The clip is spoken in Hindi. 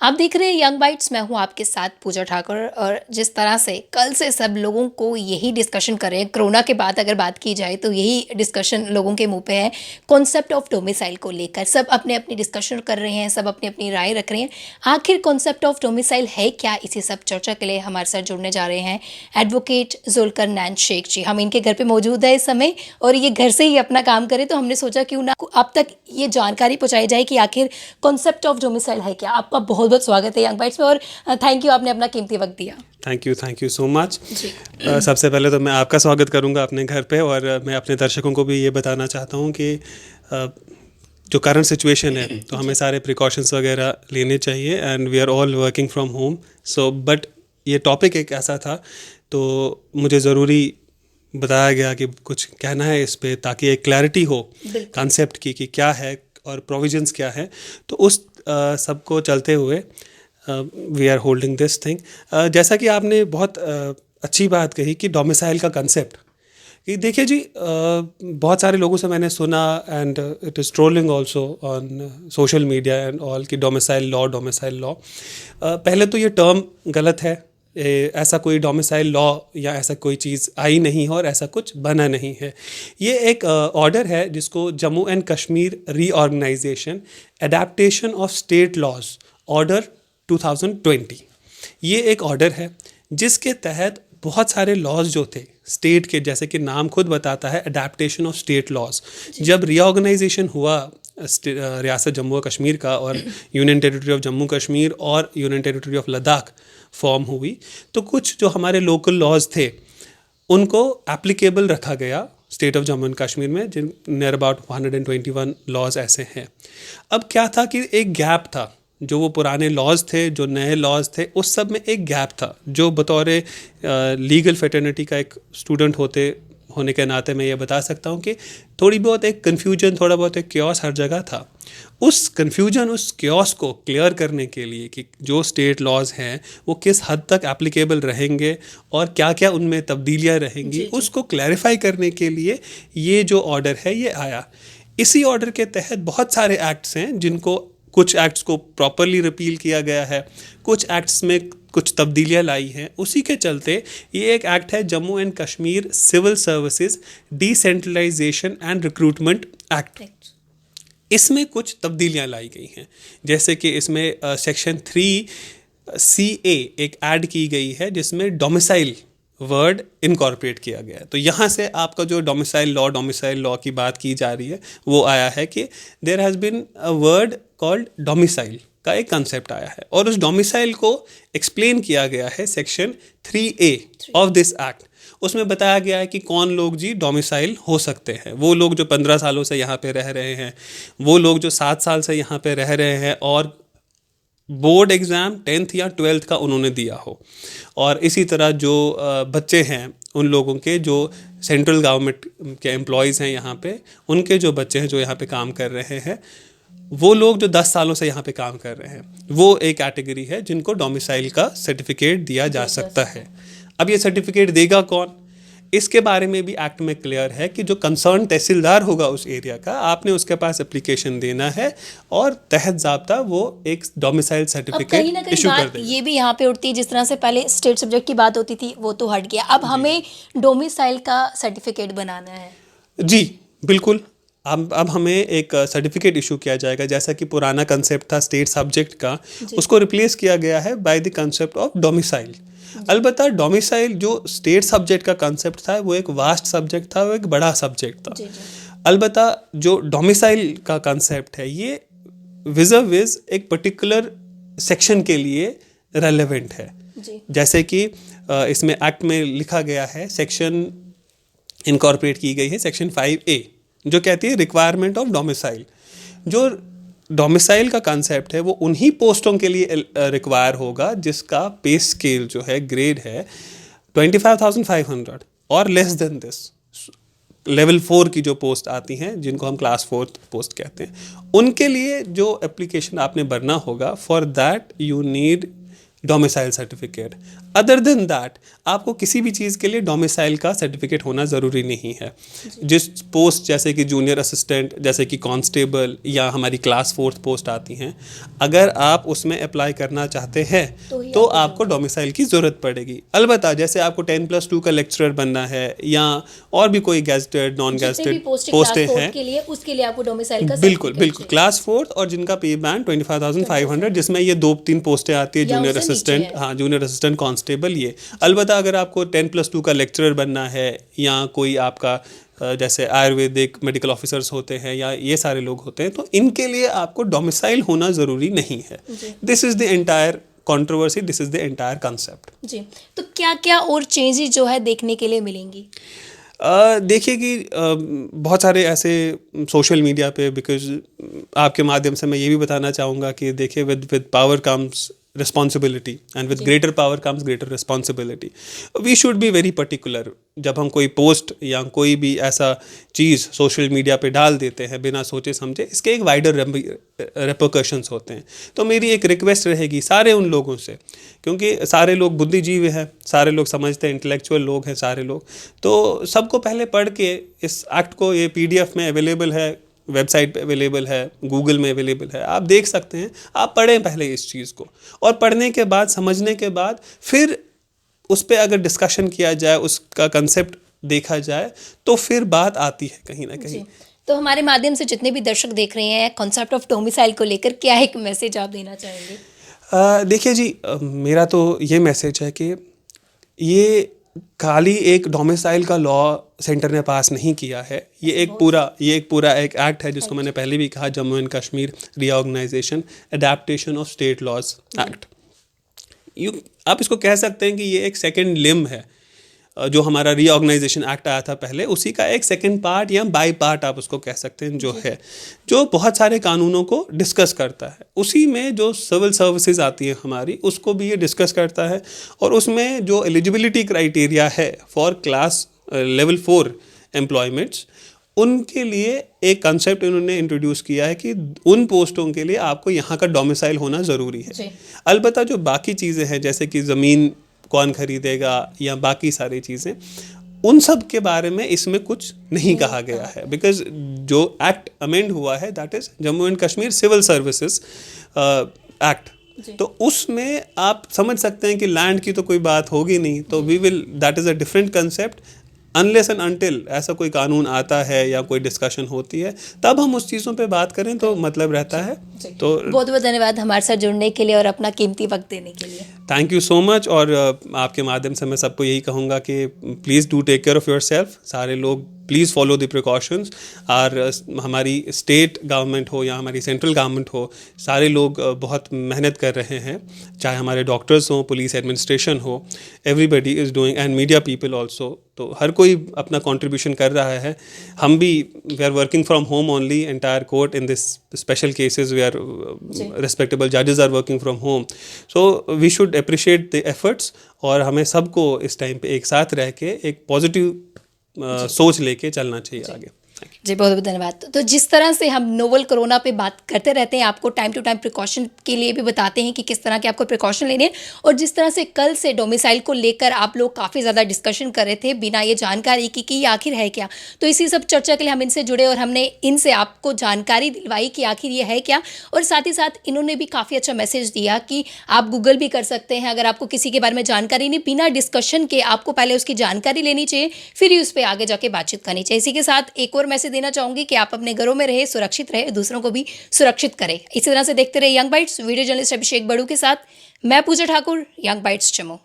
आप देख रहे हैं यंग बाइट्स। मैं हूं आपके साथ पूजा ठाकुर। और जिस तरह से कल से सब लोगों को यही डिस्कशन कर रहे हैं, कोरोना के बाद अगर बात की जाए तो यही डिस्कशन लोगों के मुंह पे है। कॉन्सेप्ट ऑफ डोमिसाइल को लेकर सब अपने अपनी डिस्कशन कर रहे हैं, सब अपनी अपनी राय रख रहे हैं। आखिर कॉन्सेप्ट ऑफ डोमिसाइल है क्या? इसी सब चर्चा के लिए हमारे साथ जुड़ने जा रहे हैं एडवोकेट जुल्कर नैन शेख जी। हम इनके घर पे मौजूद है इस समय और ये घर से ही अपना काम करें, तो हमने सोचा क्यों ना अब तक ये जानकारी पहुंचाई जाए कि आखिर कॉन्सेप्ट ऑफ डोमिसाइल है क्या। आपका बहुत बहुत स्वागत है यंग बाइट्स में और थैंक यू, आपने अपना कीमती वक्त दिया। Thank you so much. सबसे पहले तो मैं आपका स्वागत करूंगा अपने घर पे, और मैं अपने दर्शकों को भी ये बताना चाहता हूं कि जो करंट सिचुएशन है तो हमें सारे प्रिकॉशंस वगैरह लेने चाहिए, and we are all working from home. So but ये टॉपिक एक ऐसा था तो मुझे ज़रूरी बताया गया कि कुछ कहना है इस पे, ताकि एक क्लैरिटी हो कॉन्सेप्ट की कि क्या है और प्रोविजंस क्या है। तो उस सबको चलते हुए we are holding this thing. जैसा कि आपने बहुत अच्छी बात कही कि डोमिसाइल का कंसेप्ट, कि देखिए जी, बहुत सारे लोगों से मैंने सुना, and it is trolling also on social media and all, कि डोमिसाइल लॉ। पहले तो ये टर्म गलत है। ऐसा कोई डोमिसाइल लॉ या ऐसा कोई चीज़ आई नहीं है और ऐसा कुछ बना नहीं है। ये एक ऑर्डर है जिसको Jammu and Kashmir reorganisation adaptation of state laws order 2020, ये एक ऑर्डर है जिसके तहत बहुत सारे लॉज जो थे स्टेट के, जैसे कि नाम खुद बताता है एडेप्टेशन ऑफ स्टेट लॉज, जब रीऑर्गेनाइजेशन हुआ रियासत जम्मू कश्मीर का और union territory of Jammu Kashmir और union territory of Ladakh form हुई, तो कुछ जो हमारे लोकल लॉज थे उनको एप्लीकेबल रखा गया state of Jammu and Kashmir में, जिन नियर अबाउट 121 लॉज ऐसे हैं। अब क्या था कि एक गैप था, जो वो पुराने लॉज थे, जो नए लॉज थे, उस सब में एक गैप था। जो बतौर लीगल फेटर्निटी का एक स्टूडेंट होने के नाते मैं ये बता सकता हूँ कि थोड़ी बहुत एक कन्फ्यूजन, थोड़ा बहुत एक क्योस हर जगह था। उस कन्फ्यूजन, उस क्योस को क्लियर करने के लिए कि जो स्टेट लॉज हैं वो किस हद तक एप्लीकेबल रहेंगे और क्या क्या उनमें तब्दीलियाँ रहेंगी, उसको क्लैरिफाई करने के लिए ये जो ऑर्डर है ये आया। इसी ऑर्डर के तहत बहुत सारे एक्ट्स हैं, जिनको कुछ एक्ट्स को प्रॉपरली रिपील किया गया है, कुछ एक्ट्स में कुछ तब्दीलियाँ लाई हैं। उसी के चलते ये एक एक्ट है Jammu and Kashmir civil services decentralisation and recruitment act. इसमें कुछ तब्दीलियाँ लाई गई हैं, जैसे कि इसमें सेक्शन 3CA एक ऐड की गई है जिसमें डोमिसाइल वर्ड इनकॉर्पोरेट किया गया है। तो यहाँ से आपका जो डोमिसाइल लॉ की बात की जा रही है वो आया है कि there has been a word called domicile का एक कंसेप्ट आया है, और उस डोमिसाइल को एक्सप्लेन किया गया है section 3A of this act. उसमें बताया गया है कि कौन लोग जी डोमिसाइल हो सकते हैं। वो लोग जो 15 सालों से यहाँ पे रह रहे हैं, वो लोग जो 7 साल से यहाँ पे रह रहे हैं और बोर्ड एग्ज़ाम 10th या 12th का उन्होंने दिया हो, और इसी तरह जो बच्चे हैं उन लोगों के जो सेंट्रल गवर्नमेंट के एम्प्लॉयज़ हैं यहाँ पे, उनके जो बच्चे हैं जो यहाँ पे काम कर रहे हैं, वो लोग जो 10 सालों से यहाँ पे काम कर रहे हैं, वो एक कैटेगरी है जिनको डोमिसाइल का सर्टिफिकेट दिया जा सकता है। अब ये सर्टिफिकेट देगा कौन, इसके बारे में भी एक्ट में क्लियर है कि जो कंसर्न तहसीलदार होगा उस एरिया का, आपने उसके पास एप्लीकेशन देना है और तहत ज़ाब्ता वो एक डोमिसाइल सर्टिफिकेट इशू कर देगा। ये भी यहाँ पे उठती है, जिस तरह से पहले स्टेट सब्जेक्ट की बात होती थी वो तो हट गया, अब हमें डोमिसाइल का सर्टिफिकेट बनाना है। जी बिल्कुल। अब हमें एक सर्टिफिकेट इशू किया जाएगा, जैसा कि पुराना कंसेप्ट था स्टेट सब्जेक्ट का, उसको रिप्लेस किया गया है by the concept of domicile. अलबत्ता डोमिसाइल जो स्टेट सब्जेक्ट का कंसेप्ट था वो एक वास्ट सब्जेक्ट था, वो एक बड़ा सब्जेक्ट था। अलबत्ता जो डोमिसाइल का कंसेप्ट है ये विज़ एक पर्टिकुलर सेक्शन के लिए रेलेवेंट है। जैसे कि इसमें एक्ट में लिखा गया है, सेक्शन इनकॉर्पोरेट की गई है सेक्शन 5A, जो कहती है रिक्वायरमेंट ऑफ डोमिसाइल। जो डोमिसाइल का कंसेप्ट है वो उन्हीं पोस्टों के लिए रिक्वायर होगा जिसका पे स्केल जो है, ग्रेड है 25,500 और लेस देन दिस। लेवल 4 की जो पोस्ट आती हैं, जिनको हम क्लास 4 पोस्ट कहते हैं, उनके लिए जो एप्लीकेशन आपने भरना होगा, for that you need domicile certificate. Other than that आपको किसी भी चीज़ के लिए डोमिसाइल का सर्टिफिकेट होना ज़रूरी नहीं है। जिस पोस्ट जैसे कि जूनियर असिस्टेंट, जैसे कि कांस्टेबल या हमारी क्लास 4th पोस्ट आती हैं, अगर आप उसमें अप्लाई करना चाहते हैं तो आपको डोमिसाइल की ज़रूरत पड़ेगी। अलबत्ता जैसे आपको 10+2 का लेक्चरर बनना है या और भी कोई गेस्टेड नॉन गेस्टेड पोस्टें हैं के लिए, उसके लिए आपको डोमिसाइल का बिल्कुल बिल्कुल क्लास 4th और जिनका पे बैंड 25,500 जिसमें ये 2-3 पोस्टें आती है जूनियर असिस्टेंट, हाँ जूनियर असिस्टेंट कांस्टेबल। ये अलबत्ता अगर आपको 10+2 का लेक्चरर बनना है या कोई आपका जैसे आयुर्वेदिक मेडिकल ऑफिसर्स होते हैं या ये सारे लोग होते हैं, तो इनके लिए आपको डोमिसाइल होना ज़रूरी नहीं है। This is the entire controversy, this is the entire concept. जी, तो क्या क्या और चेंजेस जो है देखने के लिए मिलेंगी? देखिए कि बहुत सारे ऐसे सोशल मीडिया पे, बिकॉज आपके माध्यम से मैं ये भी बताना चाहूँगा कि देखिए with power comes responsibility and with greater power comes greater responsibility. We should be very particular जब हम कोई पोस्ट या कोई भी ऐसा चीज़ सोशल मीडिया पे डाल देते हैं बिना सोचे समझे, इसके एक वाइडर रेपरकशंस होते हैं। तो मेरी एक रिक्वेस्ट रहेगी सारे उन लोगों से, क्योंकि सारे लोग बुद्धिजीवी हैं, सारे लोग समझते हैं, इंटेलेक्चुअल लोग हैं सारे लोग, तो सबको पहले पढ़ के इस एक्ट को, ये PDF में अवेलेबल है, वेबसाइट पे अवेलेबल है, गूगल में अवेलेबल है, आप देख सकते हैं, आप पढ़ें पहले इस चीज़ को, और पढ़ने के बाद समझने के बाद फिर उस पर अगर डिस्कशन किया जाए, उसका कंसेप्ट देखा जाए, तो फिर बात आती है कहीं ना कहीं। तो हमारे माध्यम से जितने भी दर्शक देख रहे हैं, कॉन्सेप्ट ऑफ डोमिसाइल को लेकर क्या एक मैसेज आप देना चाहेंगे? देखिए जी, मेरा तो ये मैसेज है कि ये खाली एक डोमिसाइल का लॉ सेंटर ने पास नहीं किया है, ये एक पूरा एक एक्ट है जिसको मैंने पहले भी कहा, Jammu and Kashmir reorganisation adaptation of state laws act. आप इसको कह सकते हैं कि ये एक सेकंड लिम्ब है। जो हमारा रीऑर्गेनाइजेशन एक्ट आया था पहले, उसी का एक सेकंड पार्ट या बाई पार्ट आप उसको कह सकते हैं, जो है जो बहुत सारे कानूनों को डिस्कस करता है। उसी में जो सिविल सर्विसेज आती है हमारी, उसको भी ये डिस्कस करता है, और उसमें जो एलिजिबिलिटी क्राइटेरिया है फॉर क्लास लेवल 4 एम्प्लॉयमेंट्स, उनके लिए एक कंसेप्ट इन्होंने इंट्रोड्यूस किया है कि उन पोस्टों के लिए आपको यहाँ का डोमिसाइल होना ज़रूरी है। अलबत्ता जो बाकी चीज़ें हैं, जैसे कि ज़मीन कौन खरीदेगा या बाकी सारी चीज़ें, उन सब के बारे में इसमें कुछ नहीं कहा गया है, बिकॉज जो एक्ट अमेंड हुआ है that is Jammu and Kashmir civil services act, तो उसमें आप समझ सकते हैं कि लैंड की तो कोई बात होगी नहीं, तो we will, that is a different concept. Unless and until ऐसा कोई कानून आता है या कोई डिस्कशन होती है, तब हम उस चीज़ों पे बात करें तो मतलब रहता है। तो बहुत बहुत धन्यवाद हमारे साथ जुड़ने के लिए और अपना कीमती वक्त देने के लिए। Thank you so much. और आपके माध्यम से मैं सबको यही कहूँगा कि please do take care of your self. सारे लोग प्लीज़ फॉलो द प्रिकॉशंस। और हमारी स्टेट गवर्नमेंट हो या हमारी सेंट्रल गवर्नमेंट हो, सारे लोग बहुत मेहनत कर रहे हैं, चाहे हमारे डॉक्टर्स हों, पुलिस एडमिनिस्ट्रेशन हो, everybody is doing, and media people also. तो हर कोई अपना कंट्रीब्यूशन कर रहा है। हम भी we are working from home only, entire court in this special cases we are respectable जजेस are working from home. So we should appreciate the efforts, और हमें सबको इस टाइम पे एक साथ रह के एक पॉजिटिव सोच लेके चलना चाहिए आगे। जी बहुत बहुत धन्यवाद। तो जिस तरह से हम नोवल कोरोना पे बात करते रहते हैं, आपको टाइम टू टाइम प्रिकॉशन के लिए भी बताते हैं कि किस तरह के आपको प्रिकॉशन लेने हैं, और जिस तरह से कल से डोमिसाइल को लेकर आप लोग काफ़ी ज़्यादा डिस्कशन कर रहे थे बिना ये जानकारी की कि ये आखिर है क्या, तो इसी सब चर्चा के लिए हम इनसे जुड़े और हमने इनसे आपको जानकारी दिलवाई कि आखिर ये है क्या। और साथ ही साथ इन्होंने भी काफ़ी अच्छा मैसेज दिया कि आप गूगल भी कर सकते हैं, अगर आपको किसी के बारे में जानकारी नहीं, बिना डिस्कशन के आपको पहले उसकी जानकारी लेनी चाहिए, फिर ही उस पर आगे जाके बातचीत करनी चाहिए। इसी के साथ एक और मैसेज देना चाहूंगी कि आप अपने घरों में रहे, सुरक्षित रहे, दूसरों को भी सुरक्षित करें। इसी तरह से देखते रहे यंग बाइट्स। वीडियो जर्नलिस्ट अभिषेक बड़ू के साथ मैं पूजा ठाकुर, यंग बाइट्स जम्मू।